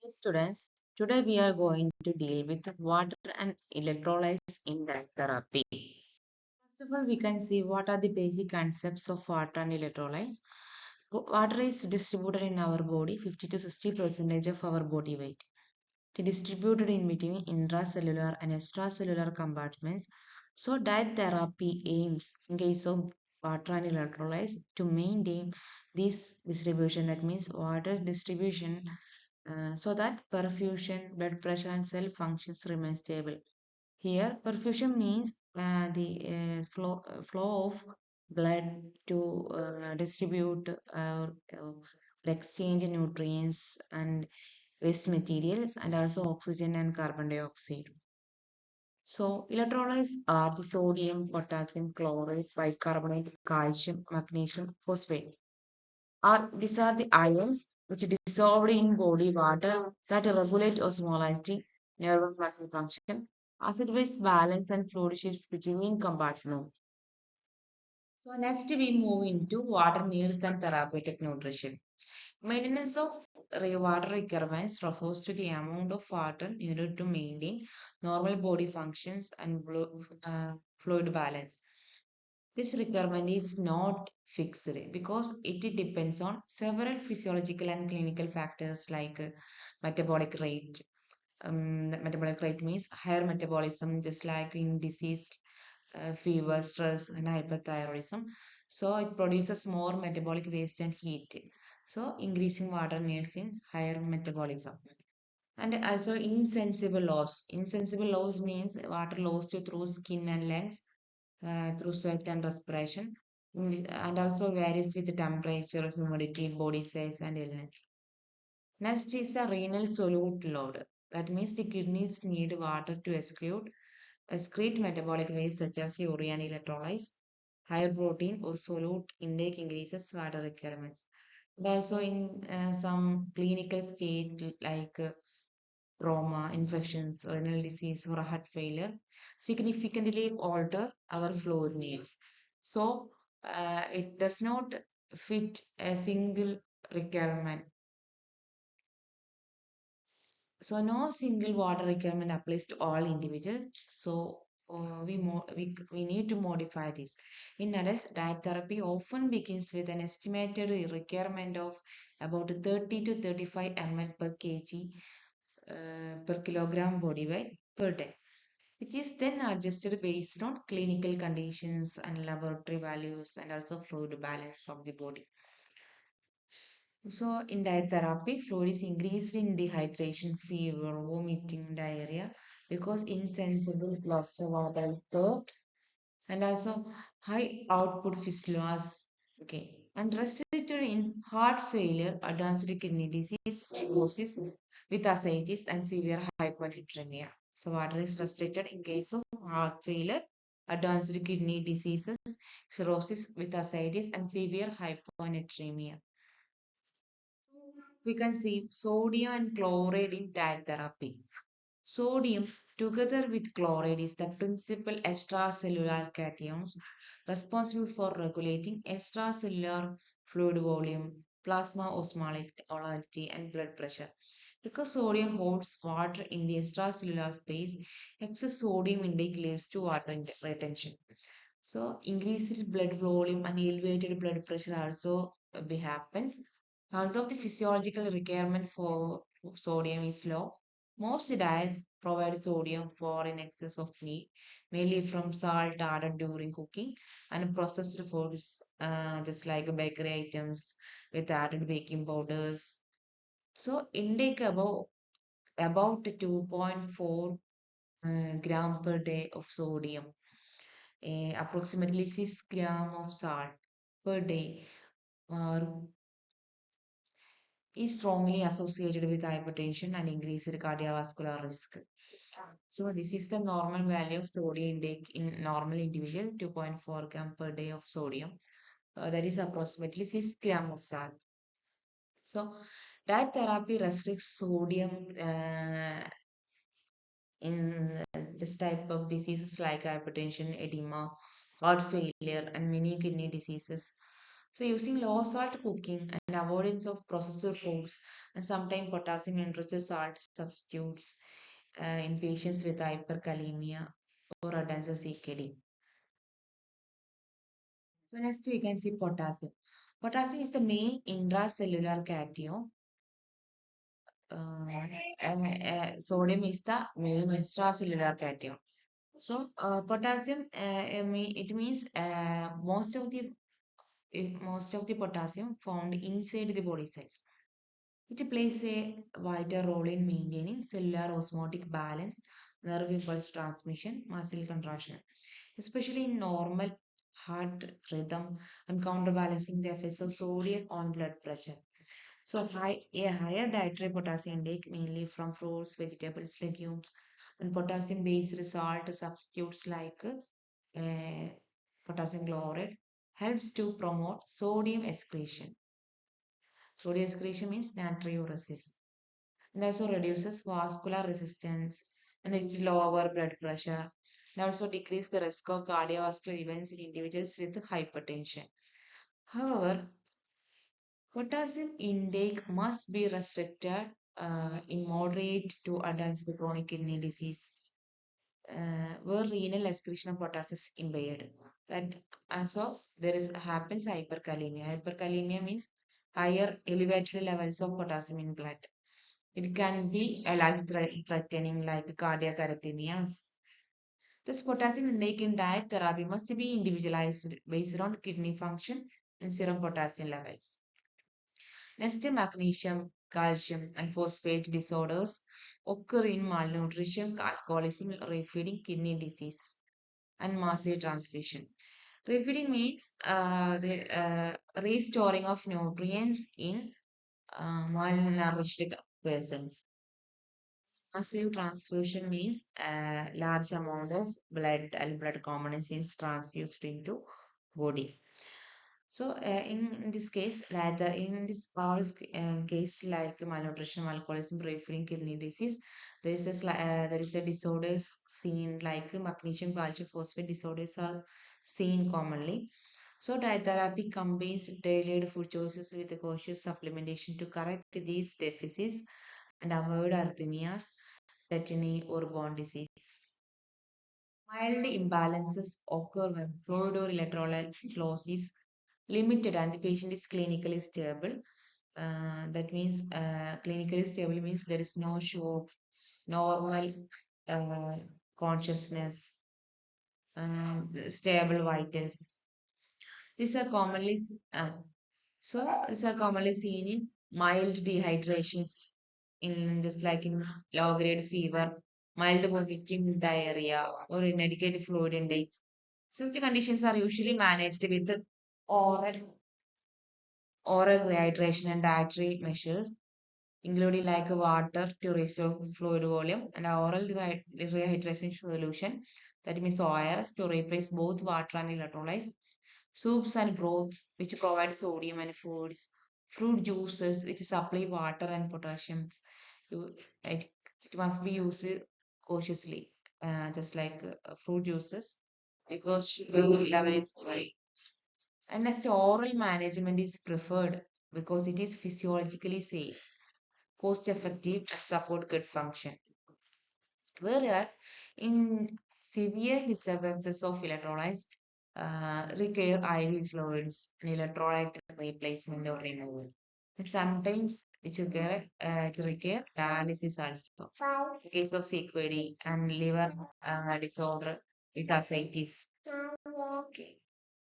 Yes, students, today we are going to deal with water and electrolytes in diet therapy. First of all, we can see what are the basic concepts of water and electrolytes. Water is distributed in our body 50 to 60 percentage of our body weight. It is distributed in between intracellular and extracellular compartments. So, diet therapy aims, in case of water and electrolytes, to maintain this distribution. That means water distribution so that perfusion, blood pressure, and cell functions remain stable. Here, perfusion means the flow of blood to distribute exchange nutrients and waste materials, and also oxygen and carbon dioxide. So, electrolytes are the sodium, potassium, chloride, bicarbonate, calcium, magnesium, phosphate. These are the ions which dissolved in body water that regulate osmolality, nerve muscle function, acid-base balance, and fluid shifts between compartments. So next we move into water needs and therapeutic nutrition. Maintenance of water requirements refers to the amount of water needed to maintain normal body functions and fluid balance. This requirement is not fixed because it depends on several physiological and clinical factors like metabolic rate. The metabolic rate means higher metabolism, just like in disease, fever, stress, and hyperthyroidism. So it produces more metabolic waste and heat. So increasing water needs in higher metabolism. And also insensible loss. Insensible loss means water lost through skin and lungs through sweat and respiration, and also varies with the temperature, humidity, body size, and illness. Next is a renal solute load. That means the kidneys need water to excrete metabolic waste such as urea and electrolytes. Higher protein or solute intake increases water requirements. And also in some clinical state like trauma, infections, renal disease, or heart failure significantly alter our fluid needs. So it does not fit a single requirement. So no single water requirement applies to all individuals. So we need to modify this. In adults, diet therapy often begins with an estimated requirement of about 30 to 35 ml per kg per kilogram body weight per day, which is then adjusted based on clinical conditions and laboratory values and also fluid balance of the body. So, in diet therapy, fluid is increased in dehydration, fever, vomiting, diarrhea because insensible loss of water per and also high output fistulas. Okay, and restricted in heart failure, advanced kidney disease, cirrhosis with ascites, and severe hyponatremia. So, water is restricted in case of heart failure, advanced kidney diseases, cirrhosis with ascites, and severe hyponatremia. We can see sodium and chloride in diet therapy. Sodium, together with chloride, is the principal extracellular cations responsible for regulating extracellular fluid volume, plasma osmolality, and blood pressure. Because sodium holds water in the extracellular space, excess sodium intake leads to water retention. So, increased blood volume and elevated blood pressure also happens. Although the physiological requirement for sodium is low, most diets provide sodium for in excess of need, mainly from salt added during cooking and processed foods, just like bakery items with added baking powders. So intake about 2.4 gram per day of sodium, approximately 6 gram of salt per day, are is strongly associated with hypertension and increased cardiovascular risk. So this is the normal value of sodium intake in normal individual, 2.4 gram per day of sodium. That is approximately 6 gram of salt. So diet therapy restricts sodium in this type of diseases like hypertension, edema, heart failure, and many kidney diseases. So using low salt cooking and avoidance of processed foods and sometimes potassium enriched salt substitutes in patients with hyperkalemia or advanced CKD. So next we can see potassium. Potassium is the main intracellular cation. Sodium is the main extracellular cation. So potassium, it means most of the potassium found inside the body cells. It plays a vital role in maintaining cellular osmotic balance, nerve impulse transmission, muscle contraction, especially in normal heart rhythm and counterbalancing the effects of sodium on blood pressure. So a higher dietary potassium intake, mainly from fruits, vegetables, legumes, and potassium-based salt substitutes like potassium chloride, helps to promote sodium excretion. Sodium excretion means natriuresis, and also reduces vascular resistance, and it lower blood pressure, and also decrease the risk of cardiovascular events in individuals with hypertension. However, potassium intake must be restricted in moderate to advanced chronic kidney disease, where renal excretion of potassium is impaired. That also there is happens hyperkalemia. Hyperkalemia means higher elevated levels of potassium in blood. It can be a life-threatening like cardiac arrhythmias. This potassium intake in diet therapy must be individualized based on kidney function and serum potassium levels. Next, magnesium, calcium, and phosphate disorders occur in malnutrition, alcoholism, refeeding, kidney disease, and massive transfusion. Refeeding means the restoring of nutrients in malnourished persons. Massive transfusion means large amount of blood and blood components is transfused into body. So in this case, rather in this all case like malnutrition, alcoholism, refilling kidney disease, there is a disorders seen like magnesium, calcium, phosphate disorders are seen commonly. So diet therapy combines tailored food choices with cautious supplementation to correct these deficits and avoid arrhythmias, tetany, or bone disease. Mild imbalances occur when fluid or electrolyte flows is limited and the patient is clinically stable. That means clinically stable means there is no shock, normal uh, consciousness, stable vitals. These are commonly these are commonly seen in mild dehydrations, in this like in low grade fever, mild vomiting, diarrhea, or inadequate fluid intake. Such conditions are usually managed with oral oral rehydration and dietary measures, including like water to restore fluid volume and oral rehydration solution, that means ORS, to replace both water and electrolytes, soups and broths, which provide sodium and foods, fruit juices, which supply water and potassium. You, it, it must be used cautiously, just like fruit juices, because sugar level is high. And as oral management is preferred because it is physiologically safe, cost effective, and support gut function. Whereas in severe disturbances of electrolytes, require IV fluids and electrolyte replacement or removal. And sometimes it require dialysis also. In case of CKD and liver disorder, it ascites. Okay.